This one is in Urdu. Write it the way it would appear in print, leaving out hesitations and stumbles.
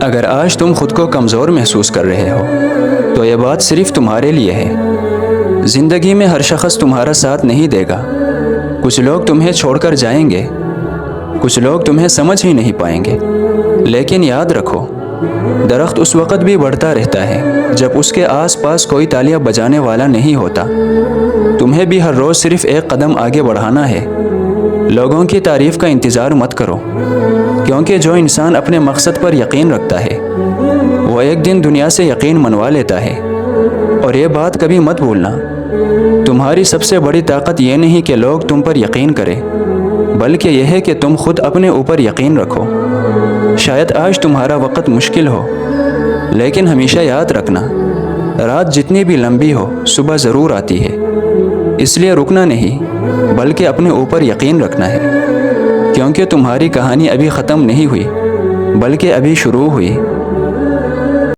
اگر آج تم خود کو کمزور محسوس کر رہے ہو تو یہ بات صرف تمہارے لیے ہے۔ زندگی میں ہر شخص تمہارا ساتھ نہیں دے گا۔ کچھ لوگ تمہیں چھوڑ کر جائیں گے، کچھ لوگ تمہیں سمجھ ہی نہیں پائیں گے، لیکن یاد رکھو، درخت اس وقت بھی بڑھتا رہتا ہے جب اس کے آس پاس کوئی تالیاں بجانے والا نہیں ہوتا۔ تمہیں بھی ہر روز صرف ایک قدم آگے بڑھانا ہے۔ لوگوں کی تعریف کا انتظار مت کرو، کیونکہ جو انسان اپنے مقصد پر یقین رکھتا ہے وہ ایک دن دنیا سے یقین منوا لیتا ہے۔ اور یہ بات کبھی مت بھولنا، تمہاری سب سے بڑی طاقت یہ نہیں کہ لوگ تم پر یقین کریں، بلکہ یہ ہے کہ تم خود اپنے اوپر یقین رکھو۔ شاید آج تمہارا وقت مشکل ہو، لیکن ہمیشہ یاد رکھنا، رات جتنی بھی لمبی ہو صبح ضرور آتی ہے۔ اس لیے رکنا نہیں، بلکہ اپنے اوپر یقین رکھنا ہے، کیونکہ تمہاری کہانی ابھی ختم نہیں ہوئی، بلکہ ابھی شروع ہوئی۔